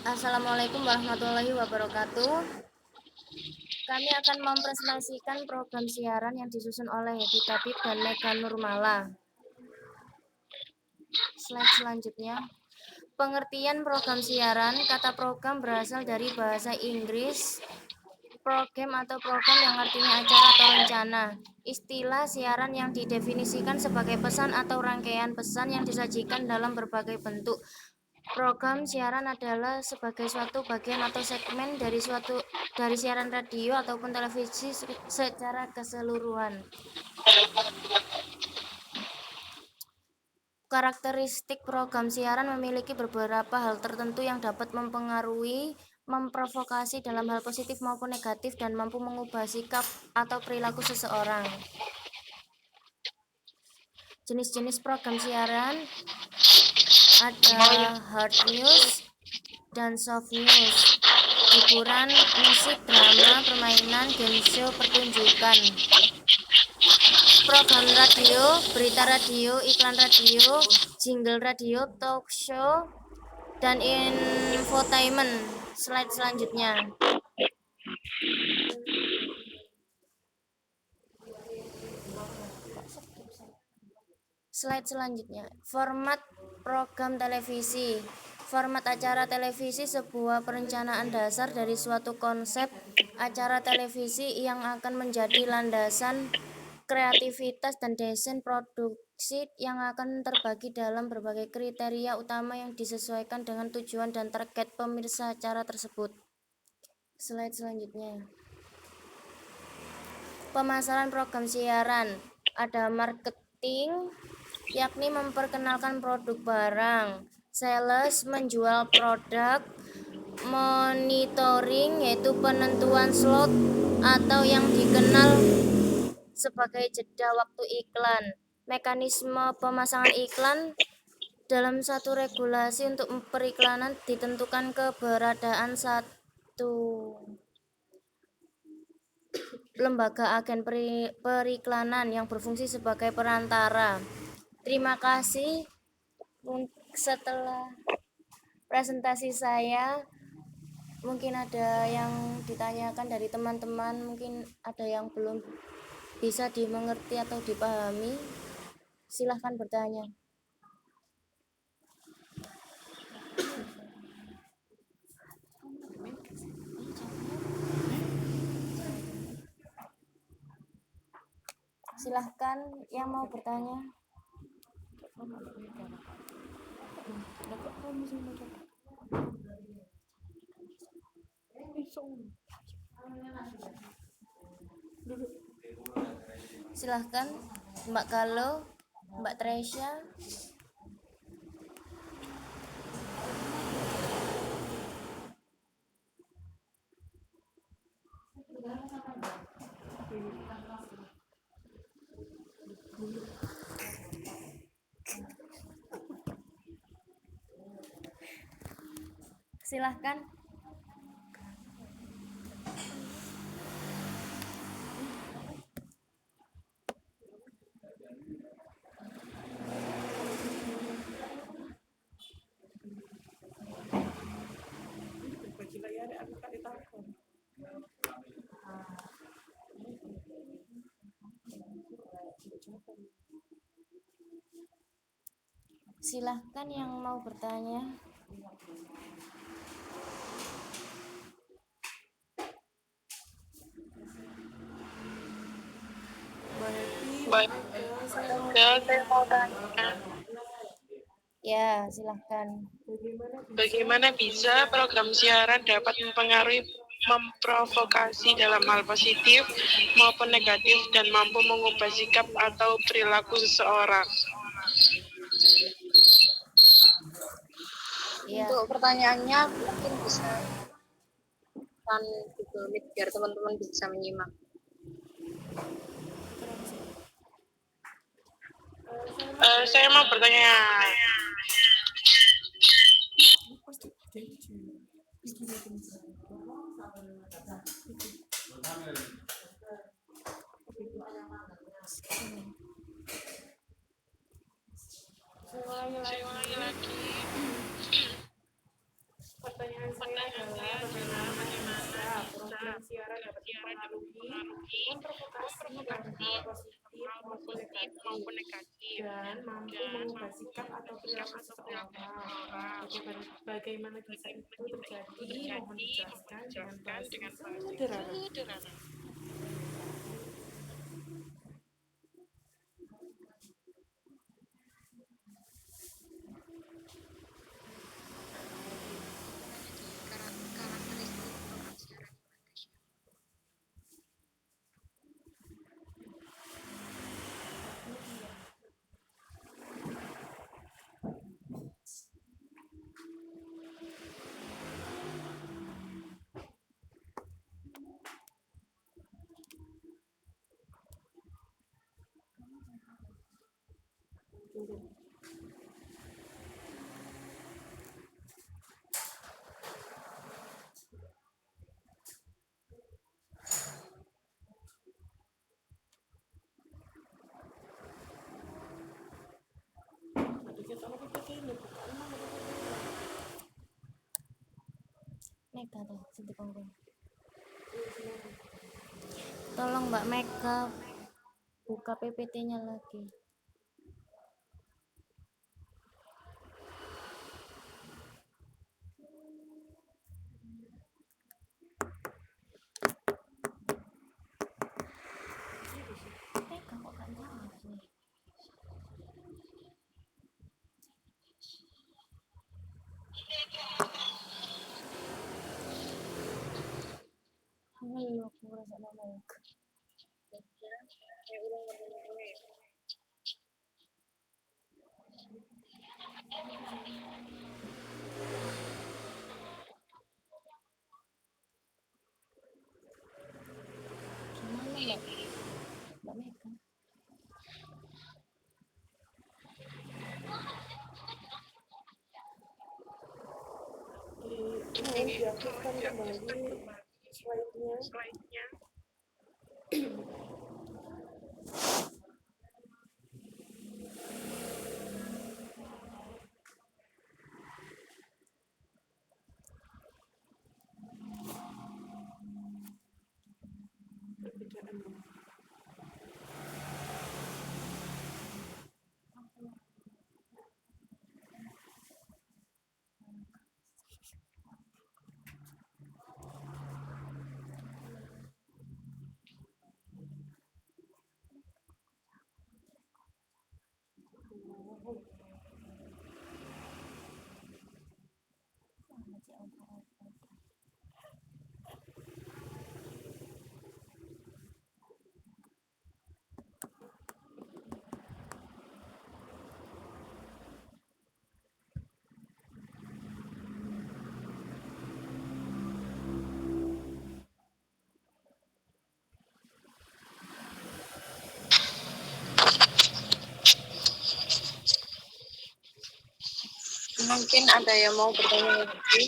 Assalamualaikum warahmatullahi wabarakatuh. Kami akan mempresentasikan program siaran yang disusun oleh Happy Tabib dan Mega Nurmala. Slide selanjutnya. Pengertian program siaran. Kata program berasal dari bahasa Inggris program atau program yang artinya acara atau rencana. Istilah siaran yang didefinisikan sebagai pesan atau rangkaian pesan yang disajikan dalam berbagai bentuk. Program siaran adalah sebagai suatu bagian atau segmen dari siaran radio ataupun televisi secara keseluruhan. Karakteristik program siaran memiliki beberapa hal tertentu yang dapat mempengaruhi, memprovokasi dalam hal positif maupun negatif, dan mampu mengubah sikap atau perilaku seseorang. Jenis-jenis program siaran ada hard news dan soft news, hiburan, musik, drama, permainan, game show, pertunjukan. Program radio, berita radio, iklan radio, jingle radio, talk show, dan infotainment. Slide selanjutnya. Slide selanjutnya. Format program televisi. Format acara televisi sebuah perencanaan dasar dari suatu konsep acara televisi yang akan menjadi landasan kreativitas dan desain produksi yang akan terbagi dalam berbagai kriteria utama yang disesuaikan dengan tujuan dan target pemirsa acara tersebut. Slide selanjutnya. Pemasaran program siaran. Ada marketing, yakni memperkenalkan produk barang. Sales, menjual produk. Monitoring, yaitu penentuan slot atau yang dikenal sebagai jeda waktu iklan. Mekanisme pemasangan iklan. Dalam satu regulasi untuk periklanan ditentukan keberadaan satu lembaga agen periklanan yang berfungsi sebagai perantara. Terima kasih. Setelah presentasi saya, mungkin ada yang ditanyakan dari teman-teman, mungkin ada yang belum bisa dimengerti atau dipahami. Silahkan bertanya. Silahkan yang mau bertanya. Silahkan Mbak Galo, Mbak Tresya. Silahkan. Silahkan yang mau bertanya. Saya mau tanya, Ya, silahkan. bagaimana bisa program siaran dapat memprovokasi dalam hal positif maupun negatif dan mampu mengubah sikap atau perilaku seseorang? Ya. Untuk pertanyaannya mungkin bisa kan Google Meet biar teman-teman bisa menyimak. Saya mau bertanya. Saya ulangi lagi. mempengaruhi memprovokasi hal positif maupun negatif dan mampu dan mengubah mampu sikap atau mengubah sikap perilaku atau perilaku seseorang. seseorang. Bagaimana bisa itu terjadi? Mohon Mohon dijelaskan dengan dijelaskan bahasa dengan yang bahasa yang sederhana. sederhana. Karakteristik program siaran Indonesia. Mega tuh, sing dikongkon. Tolong Mbak Mega buka PPT-nya lagi. Mega kok gak jawab sih? Halo, aku ngerasa Mega. Ya ulang ngomong-ngomongnya ya. Gimana Mbak Mega? Mohon dihapuskan kembali slide-nya. Slide-nya. Mungkin ada yang mau bertanya lagi.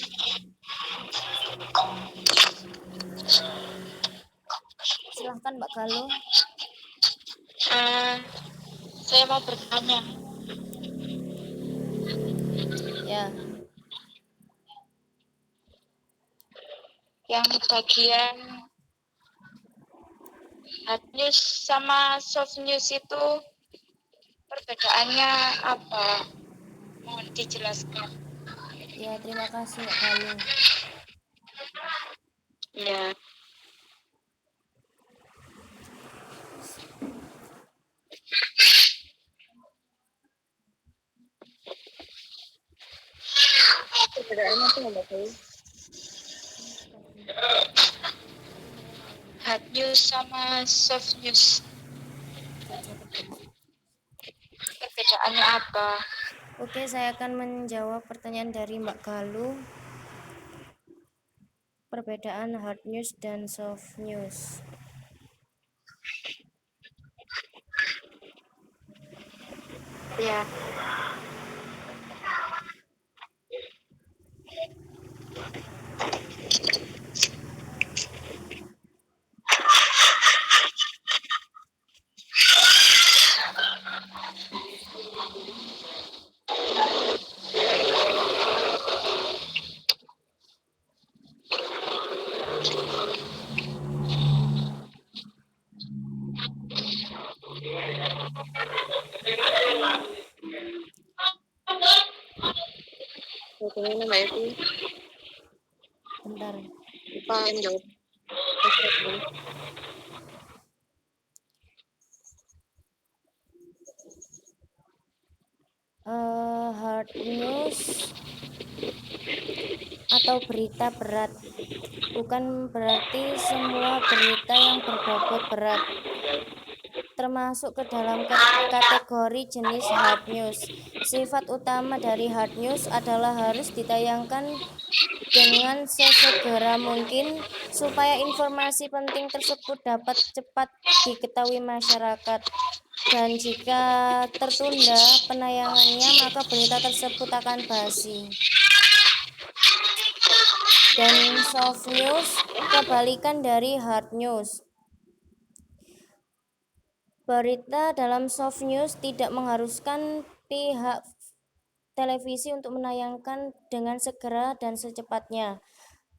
Silahkan Mbak Galuh. Saya mau bertanya. Ya, Yang bagian hard news sama soft news itu perbedaannya apa? Mohon dijelaskan. ya terima kasih Mbak Galuh. Ya. Perbedaannya tuh nggak tahu. Hard news sama soft news. Perbedaannya apa? Oke, saya akan menjawab pertanyaan dari Mbak Galuh. Perbedaan hard news dan soft news. Ya. Bagaimana Mbak Evi? Bentar. Lupa yang jawab. Hard news atau berita berat. Bukan berarti semua berita yang berbobot berat termasuk ke dalam kategori jenis hard news. Sifat utama dari hard news adalah harus ditayangkan dengan sesegera mungkin supaya informasi penting tersebut dapat cepat diketahui masyarakat. Dan jika tertunda penayangannya, maka berita tersebut akan basi. Dan soft news kebalikan dari hard news. Berita dalam soft news tidak mengharuskan pihak televisi untuk menayangkan dengan segera dan secepatnya,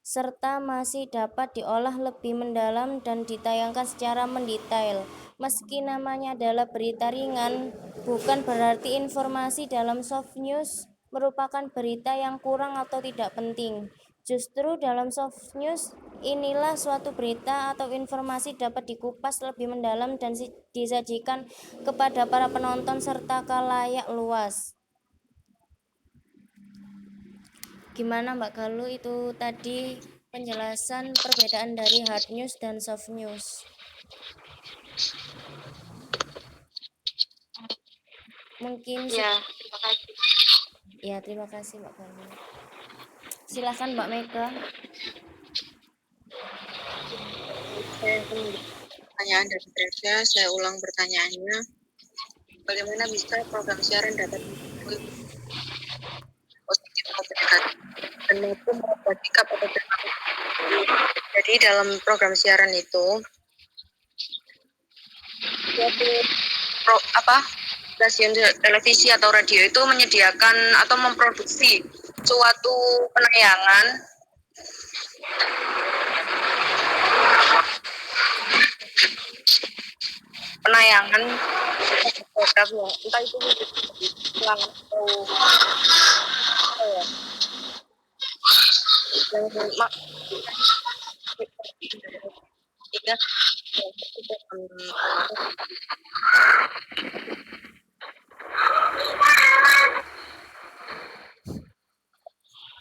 serta masih dapat diolah lebih mendalam dan ditayangkan secara mendetail. Meski namanya adalah berita ringan, bukan berarti informasi dalam soft news merupakan berita yang kurang atau tidak penting. Justru dalam soft news inilah suatu berita atau informasi dapat dikupas lebih mendalam dan disajikan kepada para penonton serta khalayak luas. Gimana Mbak Galuh, itu tadi penjelasan perbedaan dari hard news dan soft news. Mungkin Ya, terima kasih. ya, terima kasih Mbak Galuh. Silakan Mbak Mega. Saya pertanyaan dari Tresya, saya ulang pertanyaannya. Bagaimana bisa program siaran dapat mengetahui positif maupun negatif dan mampu merubah sikap atau perilaku? Jadi dalam program siaran itu suatu stasiun televisi atau radio itu menyediakan atau memproduksi suatu penayangan program ya, entah itu iklan atau yang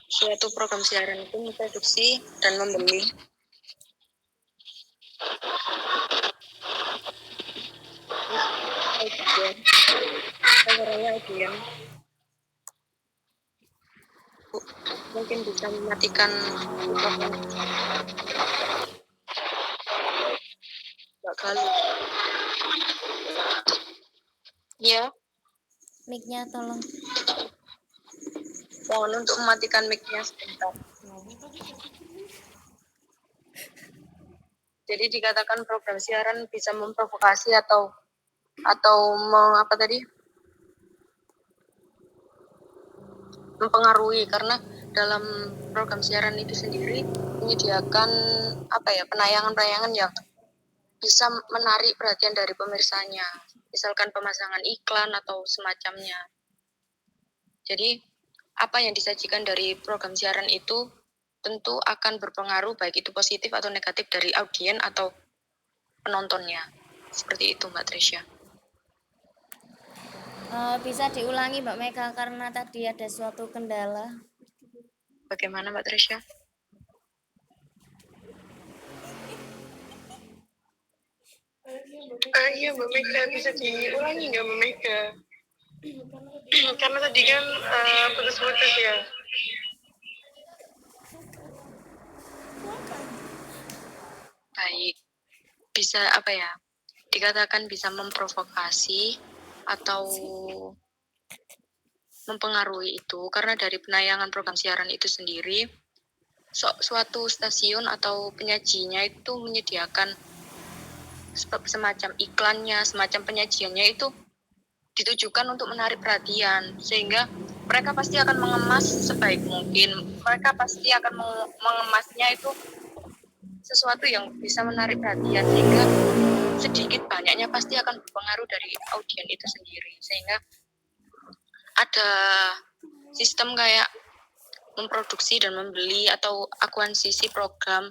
suatu program siaran itu memproduksi dan membeli audiens mungkin bisa mematikan Mbak Galuh. Ya, Mic-nya tolong. mohon untuk mematikan mic-nya sebentar. Jadi dikatakan program siaran bisa memprovokasi atau mempengaruhi, karena dalam program siaran itu sendiri menyediakan penayangan-penayangan yang bisa menarik perhatian dari pemirsanya, misalkan pemasangan iklan atau semacamnya. Jadi apa yang disajikan dari program siaran itu tentu akan berpengaruh baik itu positif atau negatif dari audiens atau penontonnya. Seperti itu Mbak Tresya. Bisa diulangi Mbak Mega karena tadi ada suatu kendala. Bagaimana Mbak Tresya? Iya Mbak Mega, bisa diulangi nggak Mbak Mega? Karena tadi kan putus-putus ya. Baik, bisa dikatakan bisa memprovokasi atau mempengaruhi itu karena dari penayangan program siaran itu sendiri suatu stasiun atau penyajinya itu menyediakan semacam iklannya, semacam penyajiannya itu ditujukan untuk menarik perhatian, sehingga mereka pasti akan mengemas sebaik mungkin. Mereka pasti akan mengemasnya itu sesuatu yang bisa menarik perhatian, sehingga sedikit banyaknya pasti akan berpengaruh dari audiens itu sendiri, sehingga ada sistem kayak memproduksi dan membeli atau akuisisi program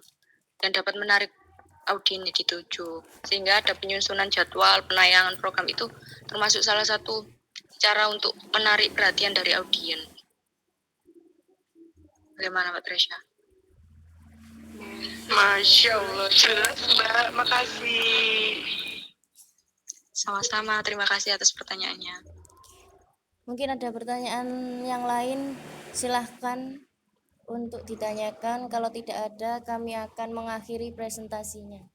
yang dapat menarik audiens yang dituju. Sehingga ada penyusunan jadwal penayangan program itu termasuk salah satu cara untuk menarik perhatian dari audiens. Bagaimana Mbak Tresya? Masya Allah, jelas Mbak, makasih. Sama-sama, terima kasih atas pertanyaannya. Mungkin ada pertanyaan yang lain, silahkan untuk ditanyakan. Kalau tidak ada, kami akan mengakhiri presentasinya.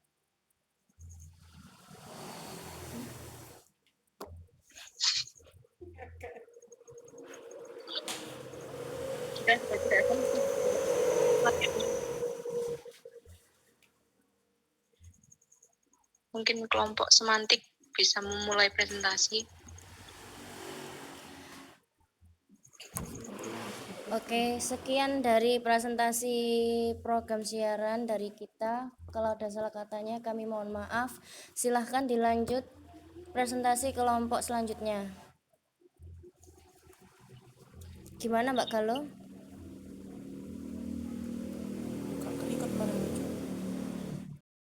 Mungkin kelompok semantik bisa memulai presentasi. Oke, sekian dari presentasi program siaran dari kita. Kalau ada salah katanya, kami mohon maaf. Silahkan dilanjut presentasi kelompok selanjutnya. Gimana Mbak Galuh?